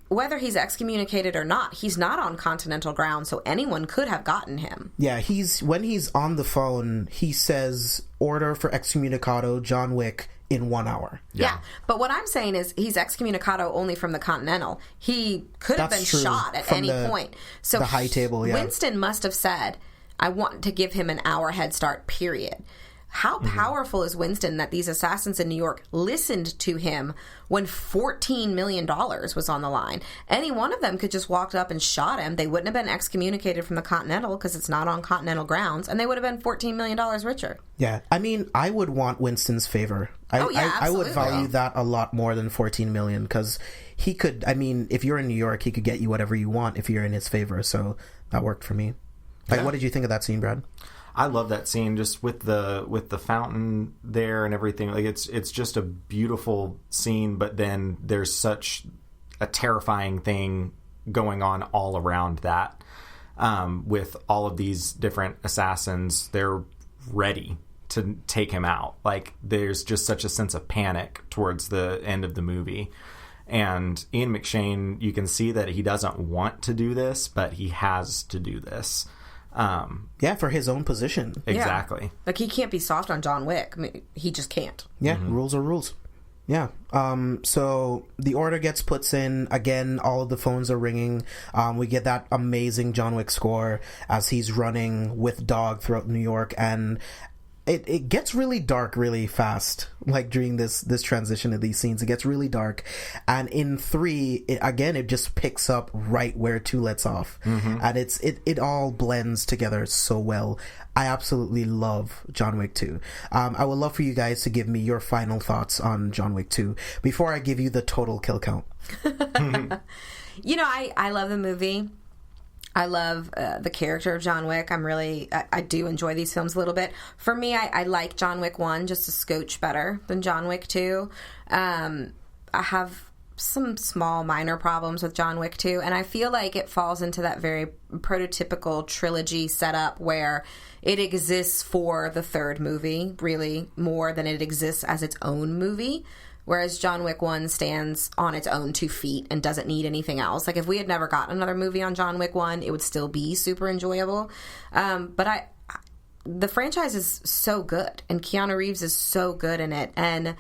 whether he's excommunicated or not, he's not on continental ground, so anyone could have gotten him. Yeah, when he's on the phone, he says, "Order for excommunicado John Wick in 1 hour." Yeah, but what I'm saying is he's excommunicado only from the Continental. He could have been shot at any point. So the high table, Winston must have said, "I want to give him an hour head start, period." How powerful is Winston that these assassins in New York listened to him when $14 million was on the line? Any one of them could just walked up and shot him. They wouldn't have been excommunicated from the Continental because it's not on Continental grounds, and they would have been $14 million richer. Yeah, I mean, I would want Winston's favor. I would value that a lot more than 14 million, because he could, if you're in New York, he could get you whatever you want if you're in his favor, so that worked for me. Like, what did you think of that scene, Brad? I love that scene, just with the fountain there and everything. Like, it's just a beautiful scene, but then there's such a terrifying thing going on all around that. With all of these different assassins, they're ready to take him out. Like, there's just such a sense of panic towards the end of the movie. And Ian McShane, you can see that he doesn't want to do this, but he has to do this. For his own position. Exactly. Yeah. Like, he can't be soft on John Wick. He just can't. Yeah, rules are rules. Yeah. So the order gets put in. Again, all of the phones are ringing. We get that amazing John Wick score as he's running with Dog throughout New York, and it gets really dark really fast. Like, during this transition of these scenes, it gets really dark. And in 3, it just picks up right where 2 lets off. And it all blends together so well. I absolutely love John Wick 2. I would love for you guys to give me your final thoughts on John Wick 2 before I give you the total kill count. I love the movie. I love the character of John Wick. I do enjoy these films a little bit. For me, I like John Wick 1 just a scotch better than John Wick 2. I have some small minor problems with John Wick 2, and I feel like it falls into that very prototypical trilogy setup where it exists for the third movie, really, more than it exists as its own movie. Whereas John Wick 1 stands on its own 2 feet and doesn't need anything else. Like, if we had never gotten another movie on John Wick 1, it would still be super enjoyable. But the franchise is so good, and Keanu Reeves is so good in it. And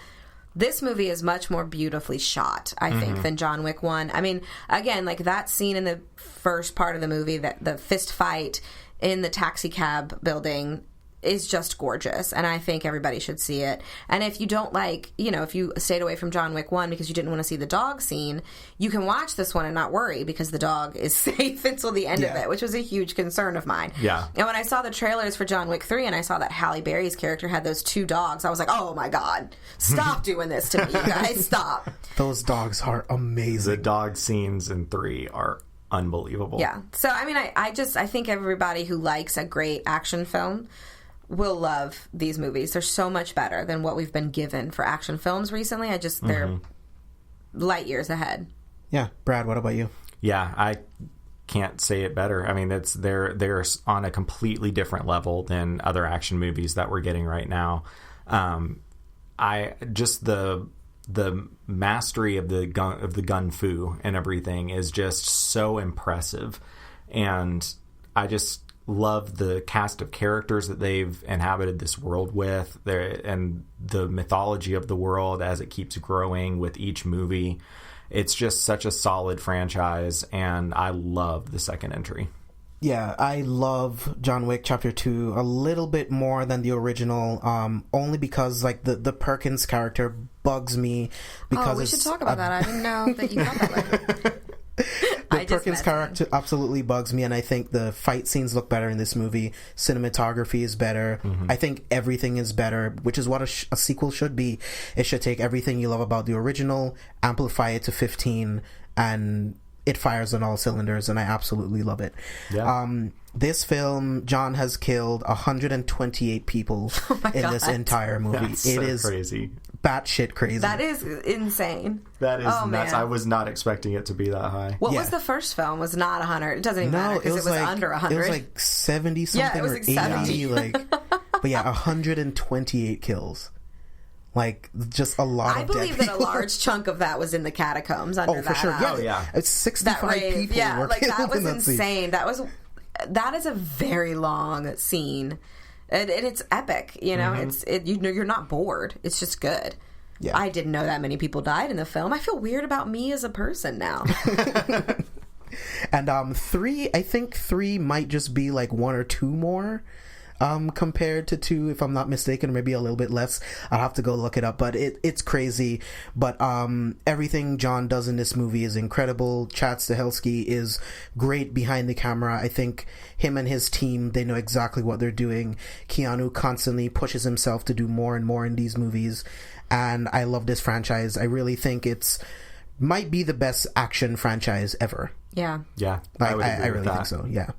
this movie is much more beautifully shot, I think, than John Wick 1. I mean, again, like, that scene in the first part of the movie, the fist fight in the taxi cab building, is just gorgeous, and I think everybody should see it. And if you don't if you stayed away from John Wick 1 because you didn't want to see the dog scene, you can watch this one and not worry because the dog is safe until the end of it, which was a huge concern of mine. Yeah. And when I saw the trailers for John Wick 3 and I saw that Halle Berry's character had those 2 dogs, I was like, oh my God, stop doing this to me, you guys, stop. Those dogs are amazing. The dog scenes in 3 are unbelievable. Yeah. So, I mean, I think everybody who likes a great action film will love these movies. They're so much better than what we've been given for action films recently. They're light years ahead. Yeah. Brad, what about you? Yeah, can't say it better. I mean, they're on a completely different level than other action movies that we're getting right now. I just the mastery of the gun fu and everything is just so impressive, and I just love the cast of characters that they've inhabited this world with, and the mythology of the world as it keeps growing with each movie. It's just such a solid franchise, and I love the second entry. Yeah, I love John Wick Chapter 2 a little bit more than the original, only because like the Perkins character bugs me. Because we should talk about that. I didn't know that you thought that way. The Perkins character absolutely bugs me, and I think the fight scenes look better in this movie. Cinematography is better. I think everything is better, which is what a sequel should be. It should take everything you love about the original, amplify it to 15, and it fires on all cylinders, and I absolutely love it. Yeah. This film, John has killed 128 people in this entire movie. That's it so is crazy. Batshit crazy. That is insane. That is nuts. Man. I was not expecting it to be that high. What was the first film? Was not 100. It doesn't even matter because it was like, under 100. It was like 70 something, yeah, it was or like 80. 70. But yeah, 128 kills. Like, just a lot I of believe dead that a large chunk of that was in the catacombs under for sure. Yeah. It's 65 people yeah, were like killed that was in that insane. That is a very long scene. And it's epic, you know. You're not bored. It's just good. Yeah. I didn't know that many people died in the film. I feel weird about me as a person now. And 3, I think 3 might just be like 1 or 2 more compared to 2, if I'm not mistaken, maybe a little bit less. I'll have to go look it up, but it's crazy. But everything John does in this movie is incredible. Chad Stahelski is great behind the camera. I think him and his team, they know exactly what they're doing. Keanu constantly pushes himself to do more and more in these movies, and I love this franchise. I really think might be the best action franchise ever. Yeah. Yeah. I really think so. Yeah.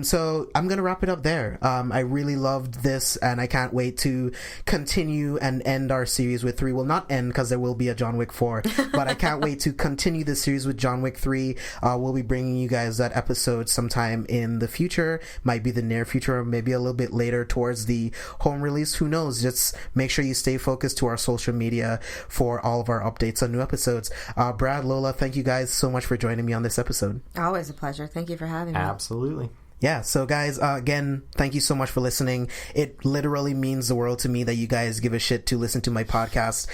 So I'm going to wrap it up there. I really loved this, and I can't wait to continue and end our series with 3. Well, not end, because there will be a John Wick 4, but I can't wait to continue this series with John Wick 3. We'll be bringing you guys that episode sometime in the future. Might be the near future, or maybe a little bit later towards the home release. Who knows? Just make sure you stay focused to our social media for all of our updates on new episodes. Brad, Lola, thank you guys so much for joining me on this episode. Always a pleasure. Thank you for having me. Absolutely. Yeah, so guys, again, thank you so much for listening. It literally means the world to me that you guys give a shit to listen to my podcast.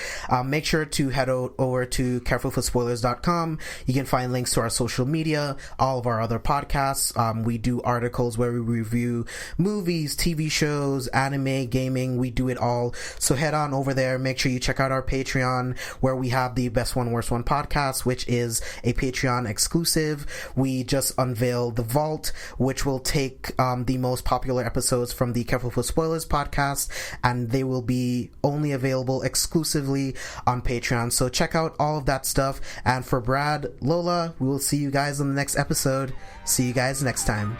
Make sure to head over to carefulforspoilers.com. You can find links to our social media, all of our other podcasts. We do articles where we review movies, TV shows, anime, gaming. We do it all. So head on over there. Make sure you check out our Patreon, where we have the Best One, Worst One podcast, which is a Patreon exclusive. We just unveiled The Vault, which will take the most popular episodes from the Careful for Spoilers podcast, and they will be only available exclusively on Patreon. So check out all of that stuff. And for Brad, Lola, we will see you guys on the next episode. See you guys next time.